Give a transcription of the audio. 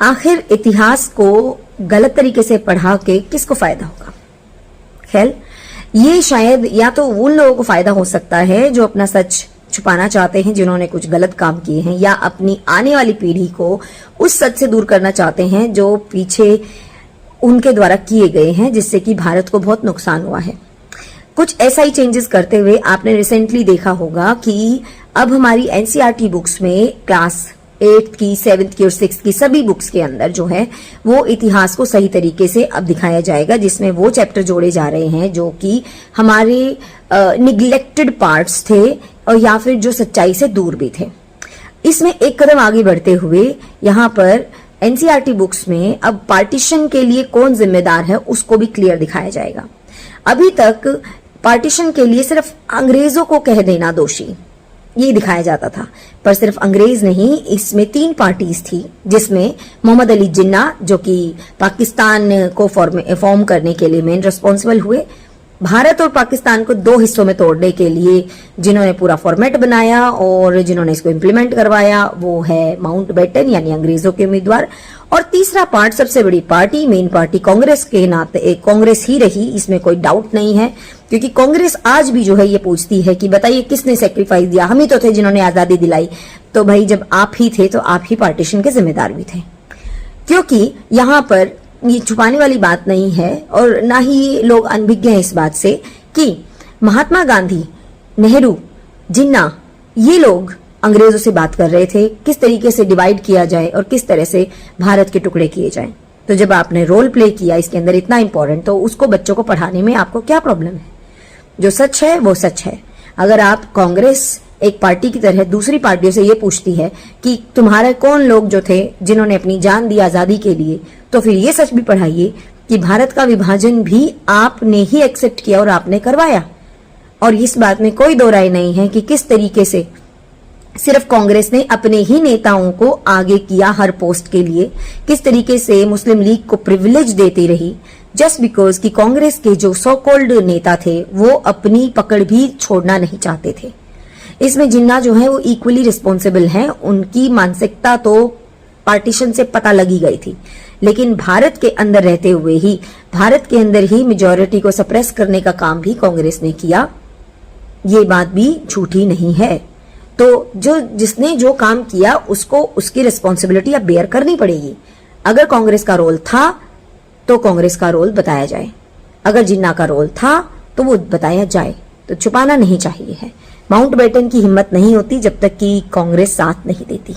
आखिर इतिहास को गलत तरीके से पढ़ा के किसको फायदा होगा? खैर, ये शायद या तो उन लोगों को फायदा हो सकता है जो अपना सच छुपाना चाहते हैं, जिन्होंने कुछ गलत काम किए हैं, या अपनी आने वाली पीढ़ी को उस सच से दूर करना चाहते हैं जो पीछे उनके द्वारा किए गए हैं, जिससे कि भारत को बहुत नुकसान हुआ है। कुछ ऐसा ही चेंजेस करते हुए आपने रिसेंटली देखा होगा कि अब हमारी एनसीईआरटी बुक्स में क्लास 8th की, 7th की और 6th की सभी बुक्स के अंदर जो है वो इतिहास को सही तरीके से अब दिखाया जाएगा, जिसमें वो चैप्टर जोड़े जा रहे हैं जो कि हमारे निग्लेक्टेड पार्ट्स थे और या फिर जो सच्चाई से दूर भी थे। इसमें एक कदम आगे बढ़ते हुए यहाँ पर एनसीईआरटी बुक्स में अब पार्टीशन के लिए कौन जिम्मेदार है उसको भी क्लियर दिखाया जाएगा। अभी तक पार्टीशन के लिए सिर्फ अंग्रेजों को कह देना दोषी ये दिखाया जाता था, पर सिर्फ अंग्रेज नहीं, इसमें 3 पार्टीज थी, जिसमें मोहम्मद अली जिन्ना जो कि पाकिस्तान को फॉर्म करने के लिए मेन रिस्पॉन्सिबल हुए, भारत और पाकिस्तान को 2 हिस्सों में तोड़ने के लिए जिन्होंने पूरा फॉर्मेट बनाया और जिन्होंने इसको इम्प्लीमेंट करवाया वो है माउंटबेटन यानी अंग्रेजों के उम्मीदवार। और तीसरा पार्ट, सबसे बड़ी पार्टी, मेन पार्टी कांग्रेस के नाते एक कांग्रेस ही रही, इसमें कोई डाउट नहीं है, क्योंकि कांग्रेस आज भी जो है ये पूछती है कि बताइए किसने सेक्रीफाइस दिया, हम ही तो थे जिन्होंने आजादी दिलाई। तो भाई जब आप ही थे तो आप ही पार्टीशन के जिम्मेदार भी थे, क्योंकि यहाँ पर ये छुपाने वाली बात नहीं है और ना ही लोग अनभिज्ञ हैं इस बात से कि महात्मा गांधी, नेहरू, जिन्ना ये लोग अंग्रेजों से बात कर रहे थे किस तरीके से डिवाइड किया जाए और किस तरह से भारत के टुकड़े किए जाएं। तो जब आपने रोल प्ले किया इसके अंदर इतना इंपॉर्टेंट, तो उसको बच्चों को पढ़ाने में आपको क्या प्रॉब्लम है? जो सच है वो सच है। अगर आप कांग्रेस एक पार्टी की तरह दूसरी पार्टियों से ये पूछती है कि तुम्हारे कौन लोग जो थे जिन्होंने अपनी जान दी आजादी के लिए, तो फिर ये सच भी पढ़ाइए कि भारत का विभाजन भी आपने ही एक्सेप्ट किया और आपने करवाया। और इस बात में कोई दो राय नहीं है कि किस तरीके से सिर्फ कांग्रेस ने अपने ही नेताओं को आगे किया हर पोस्ट के लिए, किस तरीके से मुस्लिम लीग को प्रिविलेज देती रही जस्ट बिकॉज कि कांग्रेस के जो सो कॉल्ड नेता थे वो अपनी पकड़ भी छोड़ना नहीं चाहते थे। इसमें जिन्ना जो है वो इक्वली रिस्पॉन्सिबल हैं, उनकी मानसिकता तो पार्टीशन से पता लगी गई थी, लेकिन भारत के अंदर रहते हुए ही भारत के अंदर ही मेजॉरिटी को सप्रेस करने का काम भी कांग्रेस ने किया, ये बात भी झूठी नहीं है। तो जिसने जो काम किया उसको उसकी रिस्पॉन्सिबिलिटी अब बेयर करनी पड़ेगी। अगर कांग्रेस का रोल था तो कांग्रेस का रोल बताया जाए, अगर जिन्ना का रोल था तो वो बताया जाए, तो छुपाना नहीं चाहिए है। माउंटबेटन की हिम्मत नहीं होती जब तक कि कांग्रेस साथ नहीं देती।